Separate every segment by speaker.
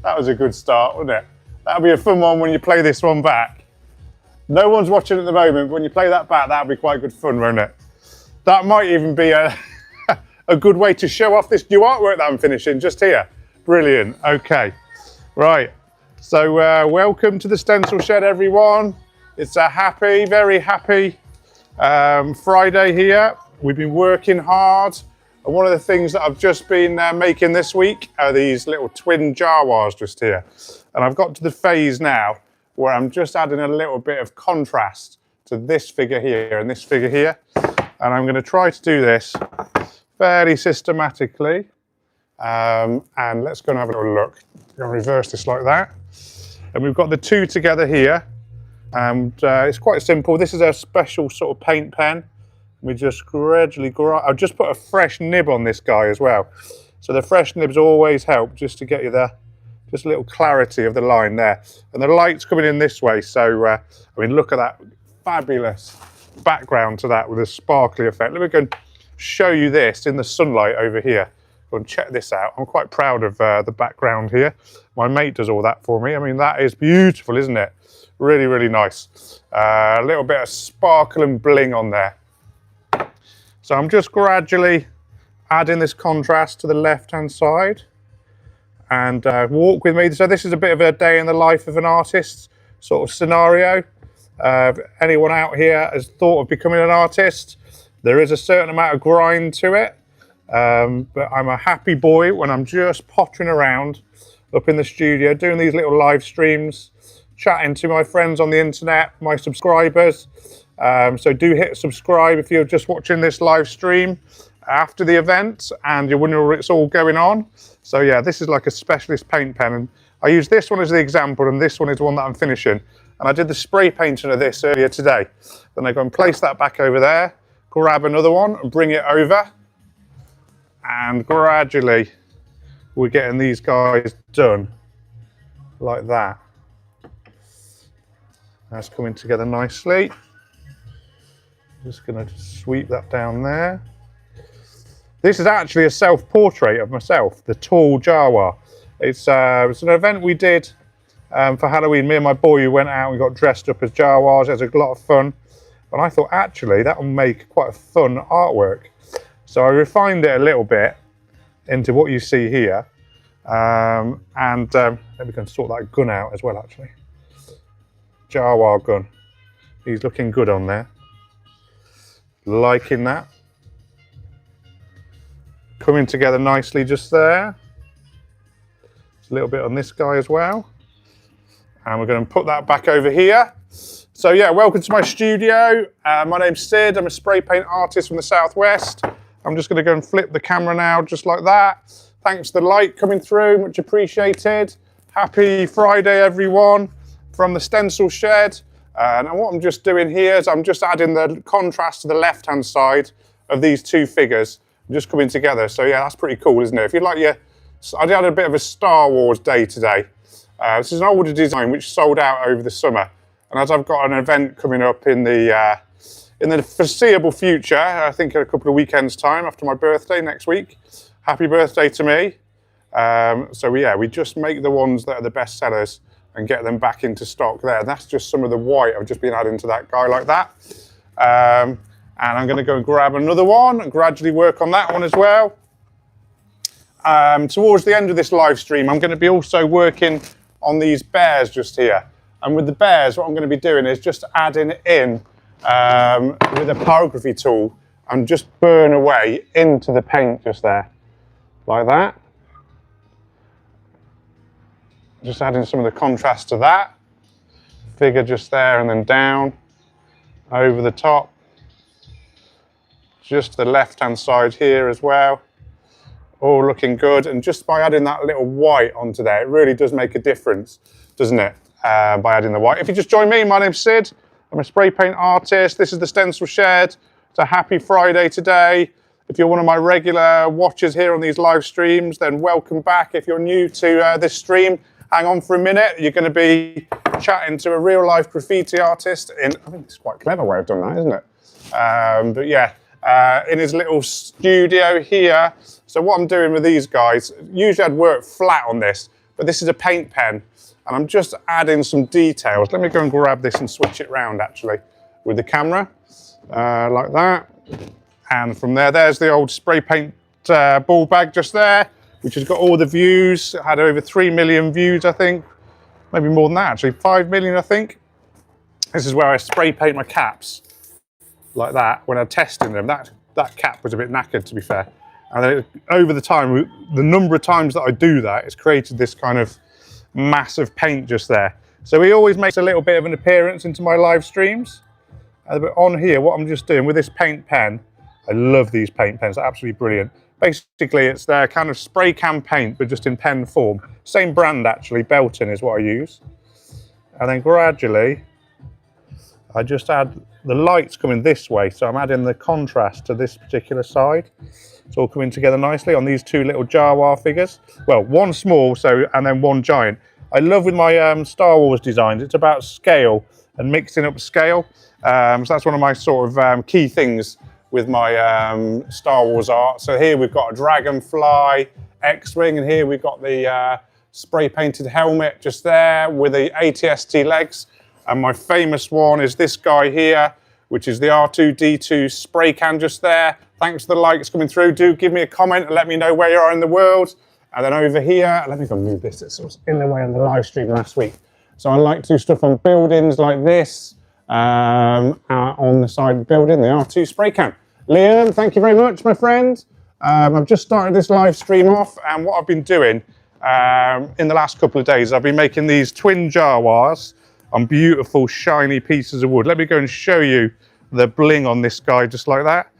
Speaker 1: That was a good start, wasn't it? That'll be a fun one when you play this one back. No one's watching at the moment, but when you play that back, that'll be quite good fun, won't it? That might even be a, a good way to show off this new artwork that I'm finishing just here. Brilliant, okay. Right, so welcome to the Stencil Shed, everyone. It's a happy, very happy Friday here. We've been working hard. And one of the things that I've just been making this week are these little twin Jawas just here. And I've got to the phase now where I'm just adding a little bit of contrast to this figure here and this figure here. And I'm going to try to do this fairly systematically. And let's go and have a little look. I'm going to reverse this like that. And we've got the two together here. And it's quite simple. This is a special sort of paint pen. We just gradually I've just put a fresh nib on this guy as well. So the fresh nibs always help just to get you just a little clarity of the line there. And the light's coming in this way. So, I mean, look at that fabulous background to that with a sparkly effect. Let me go and show you this in the sunlight over here. Go and check this out. I'm quite proud of the background here. My mate does all that for me. I mean, that is beautiful, isn't it? Really, really nice. A little bit of sparkle and bling on there. So I'm just gradually adding this contrast to the left-hand side, and walk with me. So this is a bit of a day in the life of an artist sort of scenario. If anyone out here has thought of becoming an artist, there is a certain amount of grind to it, but I'm a happy boy when I'm just pottering around up in the studio, doing these little live streams, chatting to my friends on the internet, my subscribers. So do hit subscribe if you're just watching this live stream after the event and you're wondering where it's all going on. So yeah, this is like a specialist paint pen, and I use this one as the example, and this one is the one that I'm finishing. And I did the spray painting of this earlier today. Then I go and place that back over there, grab another one and bring it over, and gradually we're getting these guys done like that. That's coming together nicely. Just going to sweep that down there. This is actually a self-portrait of myself, the tall Jawa. It's an event we did for Halloween. Me and my boy, we went out and we got dressed up as Jawas. It was a lot of fun. And I thought, actually, that will make quite a fun artwork. So I refined it a little bit into what you see here. Let me go and sort that gun out as well, actually. Jawa gun. He's looking good on there. Liking that. Coming together nicely just there. Just a little bit on this guy as well. And we're going to put that back over here. So yeah, welcome to my studio. My name's Sid. I'm a spray paint artist from the Southwest. I'm just going to go and flip the camera now, just like that. Thanks for the light coming through, much appreciated. Happy Friday, everyone, from the Stencil Shed. And what I'm just doing here is I'm just adding the contrast to the left-hand side of these two figures, just coming together. So yeah, that's pretty cool, isn't it? If you'd like I had a bit of a Star Wars day today. This is an older design which sold out over the summer. And as I've got an event coming up in the foreseeable future, I think in a couple of weekends' time after my birthday next week. Happy birthday to me. So yeah, we just make the ones that are the best sellers and get them back into stock there. And that's just some of the white I've just been adding to that guy like that. And I'm going to go and grab another one and gradually work on that one as well. Towards the end of this live stream, I'm going to be also working on these bears just here. And with the bears, what I'm going to be doing is just adding in with a pyrography tool and just burn away into the paint just there, like that. Just adding some of the contrast to that. Figure just there and then down, over the top. Just the left-hand side here as well. All looking good. And just by adding that little white onto there, it really does make a difference, doesn't it? By adding the white. If you just join me, my name's Sid. I'm a spray paint artist. This is the Stencil Shed. It's a happy Friday today. If you're one of my regular watchers here on these live streams, then welcome back. If you're new to this stream, hang on for a minute. You're going to be chatting to a real life graffiti artist I think it's quite a clever way of doing that, isn't it? But yeah, in his little studio here. So what I'm doing with these guys, usually I'd work flat on this, but but this is a paint pen, and I'm just adding some details. Let me go and grab this and switch it around actually with the camera, like that. And from there, there's the old spray paint ball bag just there, which has got all the views. It had over 3 million views, I think. Maybe more than that actually, 5 million, I think. This is where I spray paint my caps, like that, when I'm testing them. That cap was a bit knackered, to be fair. And then over the time, the number of times that I do that, it's created this kind of massive paint just there. So he always makes a little bit of an appearance into my live streams. But on here, what I'm just doing with this paint pen, I love these paint pens, they're absolutely brilliant. Basically, it's their kind of spray can paint, but just in pen form. Same brand actually, Belton is what I use. And then gradually, I just add the lights coming this way, so I'm adding the contrast to this particular side. It's all coming together nicely on these two little Jawa figures. Well, one small, and then one giant. I love with my Star Wars designs, it's about scale and mixing up scale. So that's one of my sort of key things with my Star Wars art. So here we've got a dragonfly, X-Wing, and here we've got the spray painted helmet just there with the ATST legs. And my famous one is this guy here, which is the R2-D2 spray can just there. Thanks for the likes coming through. Do give me a comment and let me know where you are in the world. And then over here, let me go move this. It was in the way on the live stream last week. So I like to do stuff on buildings like this, on the side of the building, the R2 spray can. Liam, thank you very much, my friend. I've just started this live stream off, and what I've been doing in the last couple of days, I've been making these twin Jawas on beautiful, shiny pieces of wood. Let me go and show you the bling on this guy, just like that.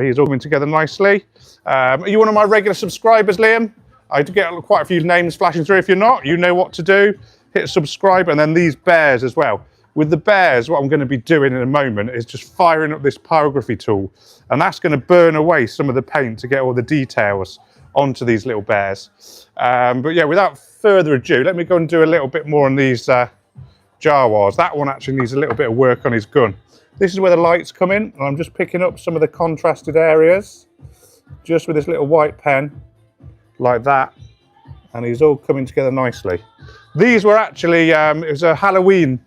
Speaker 1: He's all coming together nicely. Are you one of my regular subscribers, Liam? I do get quite a few names flashing through. If you're not, you know what to do. Hit subscribe, and then these bears as well. With the bears, what I'm going to be doing in a moment is just firing up this pyrography tool, and that's going to burn away some of the paint to get all the details onto these little bears. But yeah, without further ado, let me go and do a little bit more on these Jawas. That one actually needs a little bit of work on his gun. This is where the lights come in, and I'm just picking up some of the contrasted areas just with this little white pen like that, and he's all coming together nicely. These were actually, it was a Halloween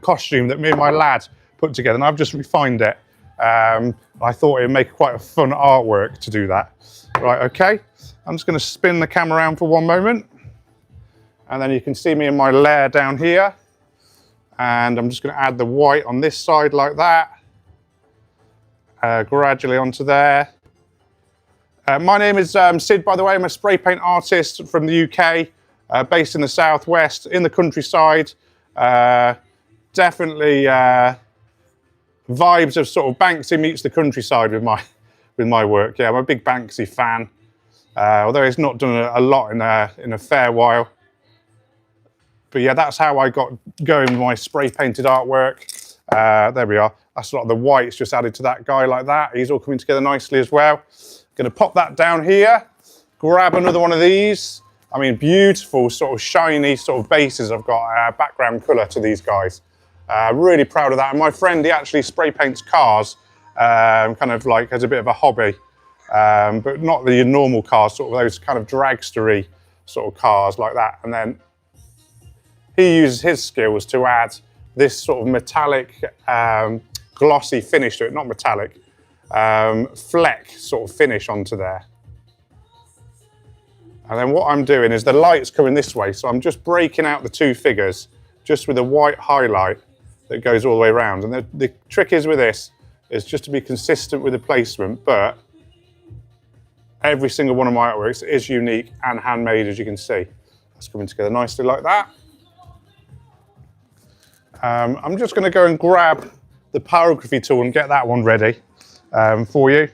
Speaker 1: costume that me and my lad put together, and I've just refined it. I thought it would make quite a fun artwork to do that. Right, okay, I'm just going to spin the camera around for one moment, and then you can see me in my layer down here, and I'm just going to add the white on this side like that, gradually onto there. My name is Sid, by the way. I'm a spray paint artist from the UK, based in the southwest, in the countryside. Definitely vibes of sort of Banksy meets the countryside with my work. Yeah, I'm a big Banksy fan, although he's not done a lot in a fair while. But yeah, that's how I got going with my spray painted artwork. There we are. That's a lot of the whites just added to that guy like that. He's all coming together nicely as well. Going to pop that down here, grab another one of these. I mean, beautiful sort of shiny sort of bases. I've got background colour to these guys. Really proud of that. And my friend, he actually spray paints cars, kind of like as a bit of a hobby, but not the normal cars, sort of those kind of dragstery sort of cars like that. And then he uses his skills to add this sort of metallic, glossy finish to it, not metallic, fleck sort of finish onto there. And then what I'm doing is the light's coming this way, so I'm just breaking out the two figures just with a white highlight that goes all the way around. And the trick is with this is just to be consistent with the placement, but every single one of my artworks is unique and handmade, as you can see. That's coming together nicely like that. I'm just going to go and grab the pyrography tool and get that one ready for you.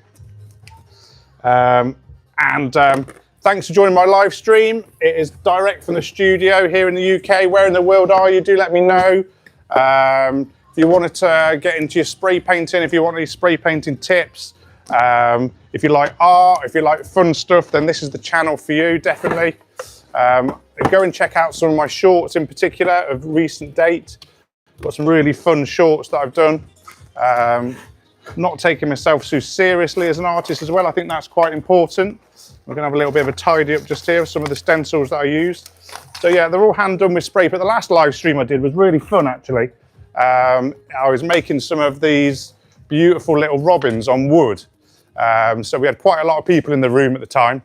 Speaker 1: Thanks for joining my live stream. It is direct from the studio here in the UK. Where in the world are you? Do let me know. If you wanted to get into your spray painting, if you want any spray painting tips, if you like art, if you like fun stuff, then this is the channel for you, definitely. Go and check out some of my shorts in particular of recent date. Got some really fun shorts that I've done. Not taking myself so seriously as an artist as well. I think that's quite important. We're going to have a little bit of a tidy up just here with some of the stencils that I used. So yeah, they're all hand done with spray, but the last live stream I did was really fun actually. I was making some of these beautiful little robins on wood. So we had quite a lot of people in the room at the time.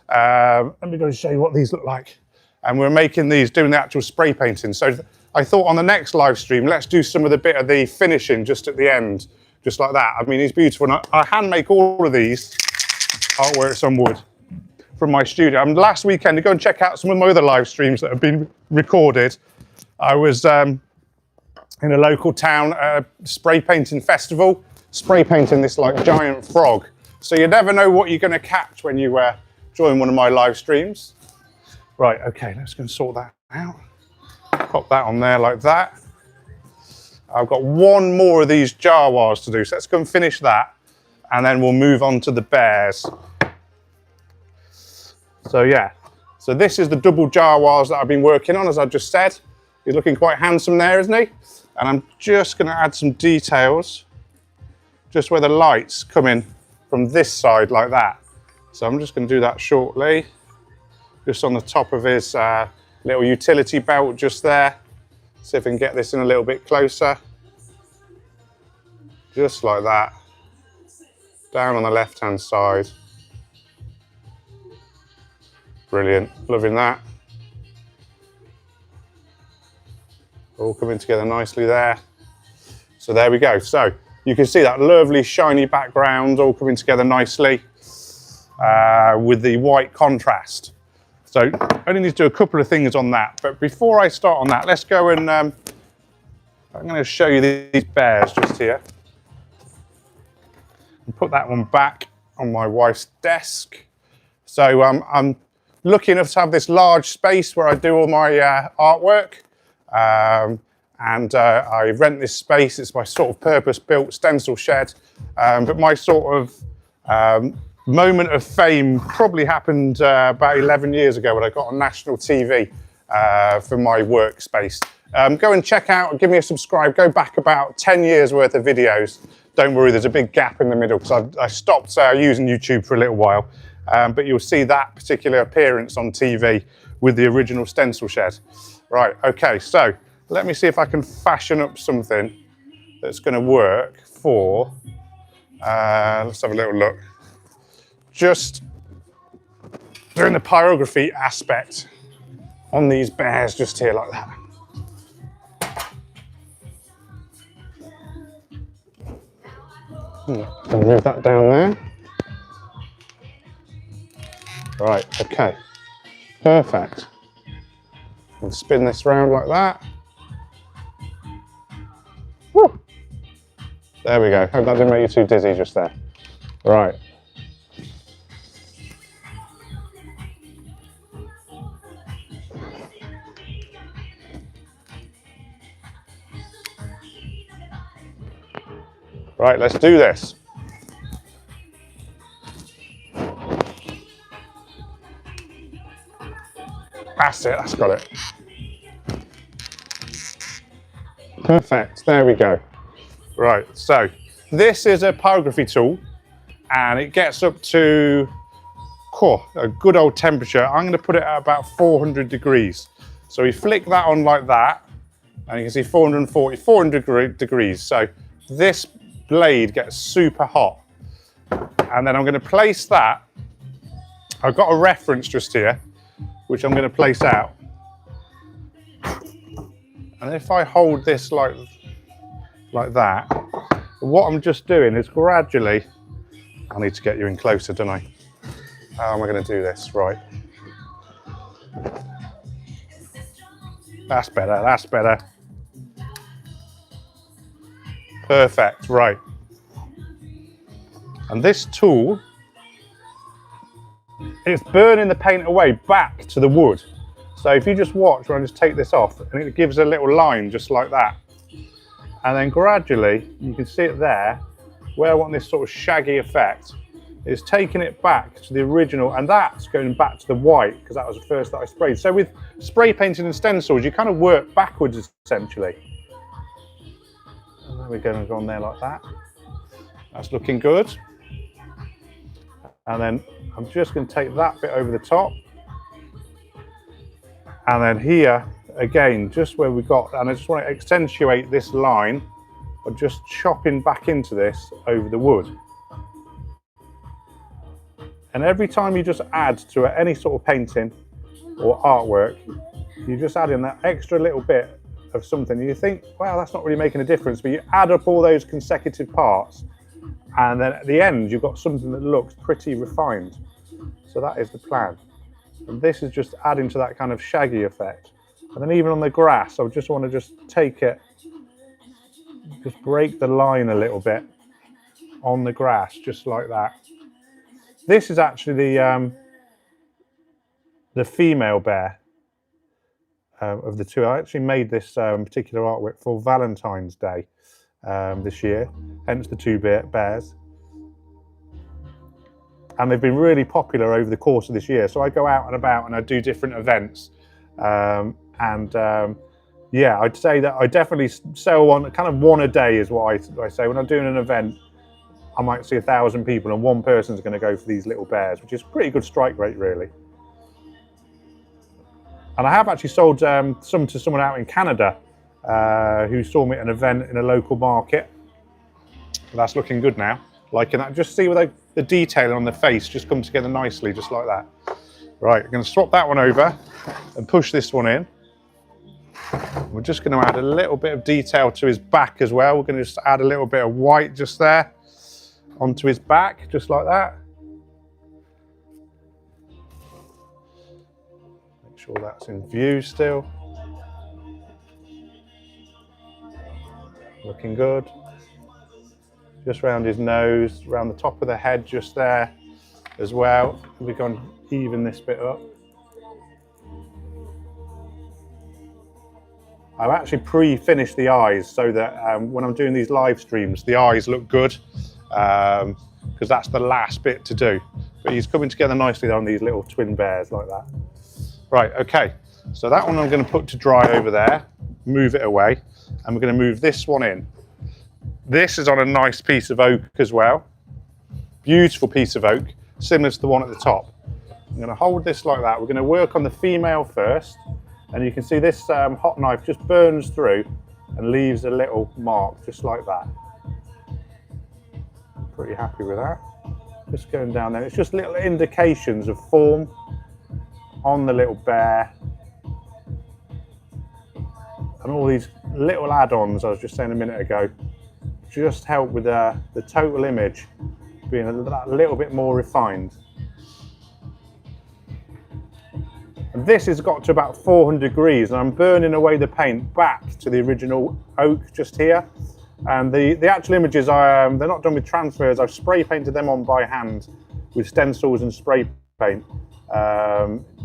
Speaker 1: Let me go and show you what these look like. And we're making these, doing the actual spray painting. So I thought on the next live stream, let's do some of the bit of the finishing just at the end, just like that. I mean, it's beautiful. And I hand make all of these artworks on wood from my studio. Last weekend, to go and check out some of my other live streams that have been recorded. I was in a local town spray painting festival, spray painting this like giant frog. So you never know what you're going to catch when you join one of my live streams. Right, okay, let's go and sort that out. Pop that on there like that. I've got one more of these Jawas to do, so let's go and finish that, and then we'll move on to the bears. So yeah, so this is the double Jawas that I've been working on, as I just said. He's looking quite handsome there, isn't he? And I'm just going to add some details, just where the light's coming from this side like that. So I'm just going to do that shortly, just on the top of his little utility belt just there. See if I can get this in a little bit closer. Just like that. Down on the left-hand side. Brilliant, loving that. All coming together nicely there. So there we go. So you can see that lovely shiny background all coming together nicely with the white contrast. So I only need to do a couple of things on that. But before I start on that, let's go and I'm going to show you these bears just here. And put that one back on my wife's desk. So I'm lucky enough to have this large space where I do all my artwork. And I rent this space. It's my sort of purpose-built stencil shed. But my sort of moment of fame probably happened about 11 years ago when I got on national TV for my workspace. Go and check out, give me a subscribe, go back about 10 years worth of videos. Don't worry, there's a big gap in the middle because I stopped using YouTube for a little while. But you'll see that particular appearance on TV with the original stencil shed. Right, okay, so let me see if I can fashion up something that's going to work for, let's have a little look. Just doing the pyrography aspect on these bears just here like that. I'll move that down there. Right, okay, perfect. And spin this round like that. Woo. There we go. Hope that didn't make you too dizzy just there. Right. Right, let's do this. That's it, that's got it. Perfect, there we go. Right, so this is a pyrography tool and it gets up to a good old temperature. I'm going to put it at about 400 degrees. So we flick that on like that and you can see 400 degrees. So this blade gets super hot. And then I'm going to place that. I've got a reference just here, which I'm going to place out. And if I hold this like that, what I'm just doing is gradually, I need to get you in closer, don't I? How am I going to do this? Right. That's better, that's better. Perfect, right. And this tool, it's burning the paint away back to the wood. So if you just watch when I just take this off, and it gives a little line just like that. And then gradually, you can see it there, where I want this sort of shaggy effect, is taking it back to the original, and that's going back to the white, because that was the first that I sprayed. So with spray painting and stencils, you kind of work backwards essentially. And there we go, and go on there like that. That's looking good. And then I'm just going to take that bit over the top. And then here, again, just where we got, and I just want to accentuate this line by just chopping back into this over the wood. And every time you just add to any sort of painting or artwork, you just add in that extra little bit of something. You think, well, that's not really making a difference, but you add up all those consecutive parts, and then at the end, you've got something that looks pretty refined. So that is the plan. And this is just adding to that kind of shaggy effect. And then even on the grass, I just want to just take it, just break the line a little bit on the grass, just like that. This is actually the female bear of the two. I actually made this particular artwork for Valentine's Day this year, hence the two bears. And they've been really popular over the course of this year. So I go out and about and I do different events. Yeah, I'd say that I definitely sell one a day is what I say. When I'm doing an event, I might see 1,000 people and one person's going to go for these little bears, which is a pretty good strike rate, really. And I have actually sold some to someone out in Canada who saw me at an event in a local market. That's looking good now. Liking that. Just see where the detailing on the face just come together nicely, just like that. Right, I'm going to swap that one over and push this one in. We're just going to add a little bit of detail to his back as well. We're going to just add a little bit of white just there onto his back, just like that. Make sure that's in view still. Looking good. Just around his nose, around the top of the head just there as well. We're going to even this bit up. I've actually pre-finished the eyes so that when I'm doing these live streams, the eyes look good, because that's the last bit to do. But he's coming together nicely on these little twin bears like that. Right, okay, so that one I'm going to put to dry over there, move it away, and we're going to move this one in. This is on a nice piece of oak as well. Beautiful piece of oak, similar to the one at the top. I'm going to hold this like that. We're going to work on the female first. And you can see this hot knife just burns through and leaves a little mark just like that. I'm pretty happy with that. Just going down there. It's just little indications of form on the little bear. And all these little add-ons I was just saying a minute ago just help with the total image being a little bit more refined. And this has got to about 400 degrees and I'm burning away the paint back to the original oak just here. And the actual images, they're not done with transfers. I've spray painted them on by hand with stencils and spray paint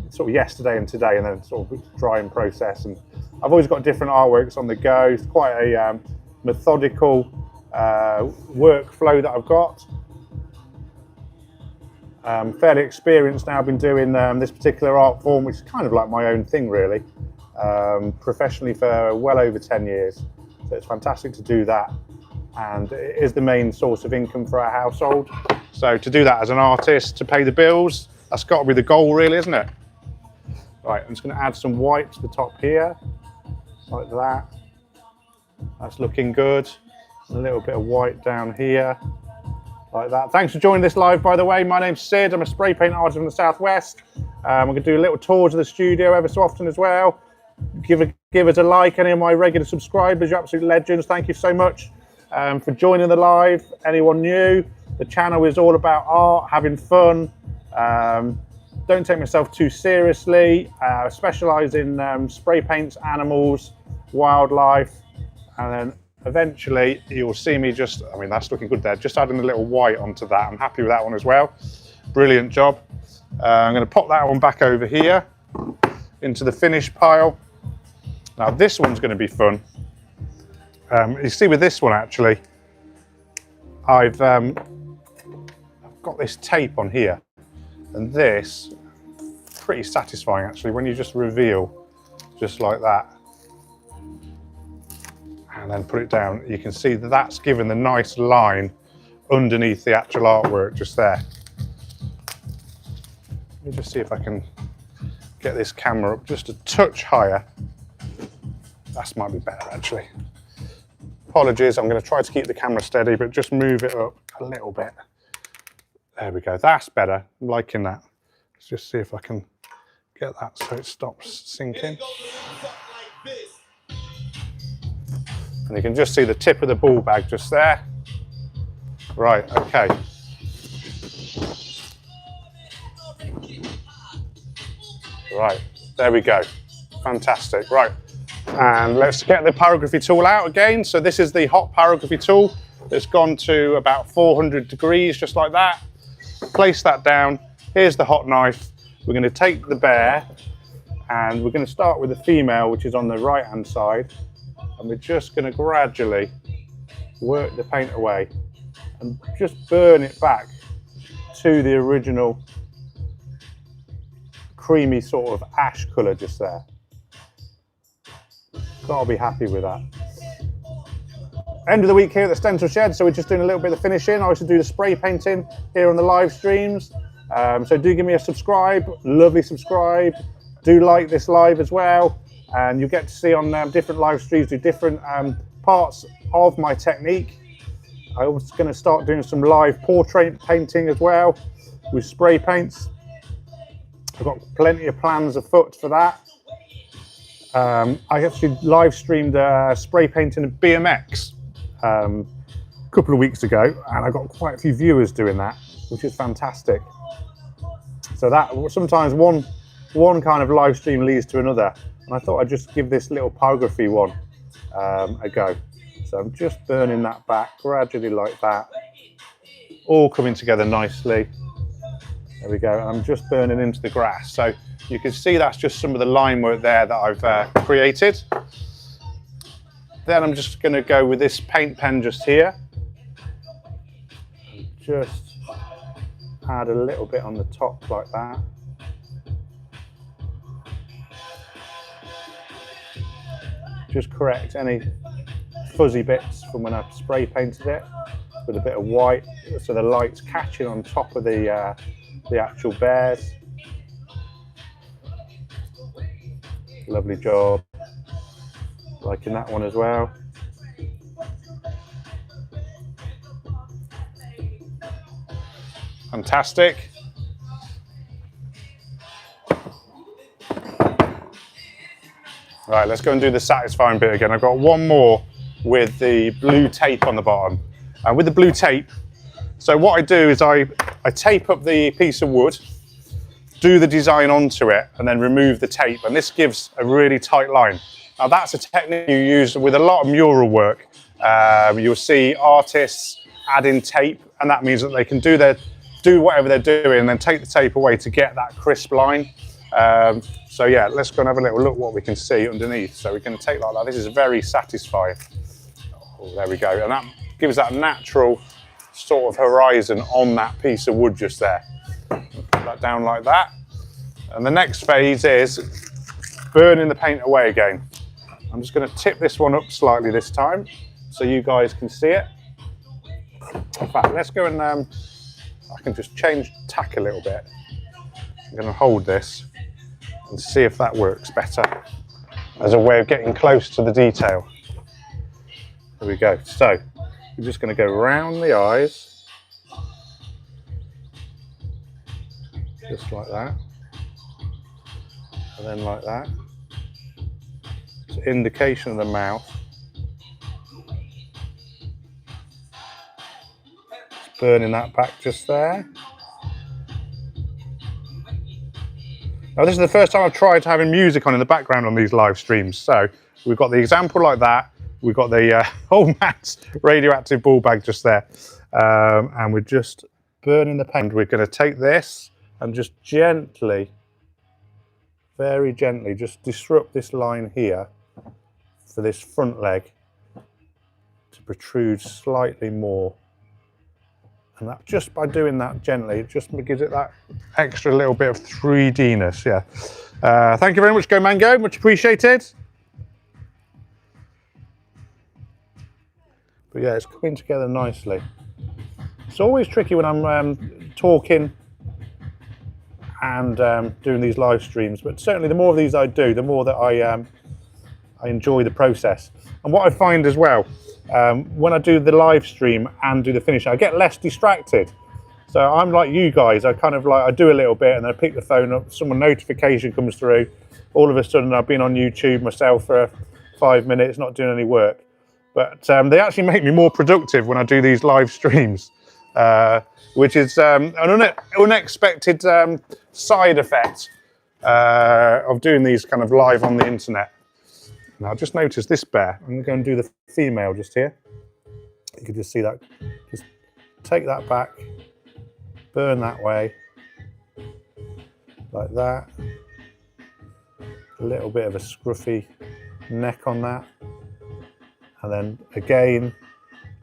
Speaker 1: sort of yesterday and today, and then sort of drying process. And I've always got different artworks on the go. It's quite a methodical workflow that I've got. Fairly experienced now. I've been doing this particular art form, which is kind of like my own thing really, professionally for well over 10 years. So it's fantastic to do that, and it is the main source of income for our household. So to do that as an artist, to pay the bills, that's got to be the goal really, isn't it? Right, I'm just going to add some white to the top here, like that. That's looking good. A little bit of white down here, like that. Thanks for joining this live, by the way. My name's Sid. I'm a spray paint artist from the Southwest. We're going to do little tours of the studio ever so often as well. Give us a like, any of my regular subscribers. You're absolute legends. Thank you so much for joining the live. Anyone new, the channel is all about art, having fun. Don't take myself too seriously. I specialise in spray paints, animals, wildlife, and then eventually you'll see me just, I mean, that's looking good there, just adding a little white onto that. I'm happy with that one as well. Brilliant job. I'm going to pop that one back over here into the finished pile. Now this one's going to be fun. You see with this one actually, I've got this tape on here, and this, pretty satisfying actually when you just reveal just like that and then put it down. You can see that that's given the nice line underneath the actual artwork just there. Let me just see if I can get this camera up just a touch higher. That might be better actually. Apologies, I'm going to try to keep the camera steady, but just move it up a little bit. There we go, that's better. I'm liking that. Let's just see if I can get that so it stops sinking. And you can just see the tip of the ball bag just there. Right, okay. Right, there we go. Fantastic, right. And let's get the pyrography tool out again. So this is the hot pyrography tool. It's gone to about 400 degrees, just like that. Place that down. Here's the hot knife. We're going to take the bear and we're going to start with the female, which is on the right hand side. And we're just going to gradually work the paint away and just burn it back to the original creamy sort of ash colour just there. Gotta be happy with that. End of the week here at the Stencil Shed, so we're just doing a little bit of finishing. I also do the spray painting here on the live streams. So do give me a subscribe, lovely subscribe. Do like this live as well. And you get to see on different live streams, do different parts of my technique. I'm also going to start doing some live portrait painting as well with spray paints. I've got plenty of plans afoot for that. I actually live streamed spray painting of BMX a couple of weeks ago, and I got quite a few viewers doing that, which is fantastic. So that sometimes one kind of live stream leads to another, and I thought I'd just give this little pyrography one a go. So I'm just burning that back gradually like that, all coming together nicely. There we go, and I'm just burning into the grass. So you can see that's just some of the line work there that I've created. Then I'm just going to go with this paint pen just here. And just add a little bit on the top like that. Just correct any fuzzy bits from when I spray painted it with a bit of white, so the light's catching on top of the actual bears. Lovely job. Liking that one as well. Fantastic. Right, let's go and do the satisfying bit again. I've got one more with the blue tape on the bottom. And with the blue tape, so what I do is I tape up the piece of wood, do the design onto it, and then remove the tape. And this gives a really tight line. Now that's a technique you use with a lot of mural work. You'll see artists add in tape, and that means that they can do whatever they're doing and then take the tape away to get that crisp line. So yeah, let's go and have a little look what we can see underneath. So we can take like that. This is very satisfying. Oh, there we go. And that gives that natural sort of horizon on that piece of wood just there. Put that down like that. And the next phase is burning the paint away again. I'm just going to tip this one up slightly this time so you guys can see it. In fact, let's go and I can just change tack a little bit. I'm going to hold this and see if that works better as a way of getting close to the detail. There we go. So we're just going to go around the eyes, just like that, and then like that. It's an indication of the mouth. Just burning that back just there. Now this is the first time I've tried having music on in the background on these live streams. So we've got the example like that. We've got the old man's radioactive ball bag just there. And we're just burning the paint. We're going to take this and just gently, very gently, just disrupt this line here for this front leg to protrude slightly more. And that, just by doing that gently, it just gives it that extra little bit of 3D-ness, yeah. Thank you very much, Go Mango, much appreciated. But yeah, it's coming together nicely. It's always tricky when I'm talking and doing these live streams. But certainly the more of these I do, the more that I enjoy the process. And what I find as well, when I do the live stream and do the finish, I get less distracted. So I'm like you guys, I kind of like, I do a little bit and then I pick the phone up, some notification comes through, all of a sudden I've been on YouTube myself for 5 minutes, not doing any work. But they actually make me more productive when I do these live streams, which is an unexpected side effect of doing these kind of live on the internet. Now, I just noticed this bear. I'm going to go and do the female just here. You can just see that. Just take that back, burn that way, like that. A little bit of a scruffy neck on that. And then again,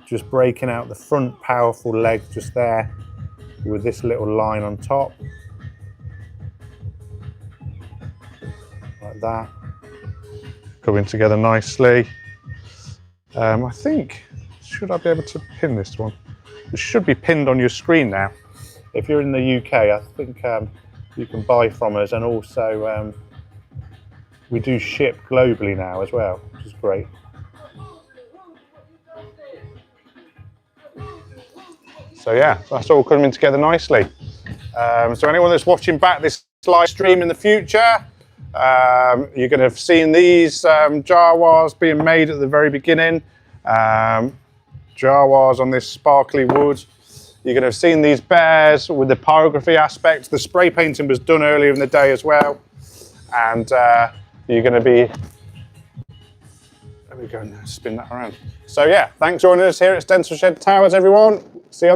Speaker 1: just breaking out the front powerful leg just there with this little line on top. Like that. Coming together nicely. I think, should I be able to pin this one? It should be pinned on your screen now. If you're in the UK, I think you can buy from us, and also we do ship globally now as well, which is great. So yeah, that's all coming together nicely. So anyone that's watching back this live stream in the future, you're going to have seen these Jawas being made at the very beginning. Jawas on this sparkly wood. You're going to have seen these bears with the pyrography aspect. The spray painting was done earlier in the day as well. And you're going to be, there we go, now spin that around. So yeah, thanks for joining us here at Stencil Shed Towers, everyone. See you on the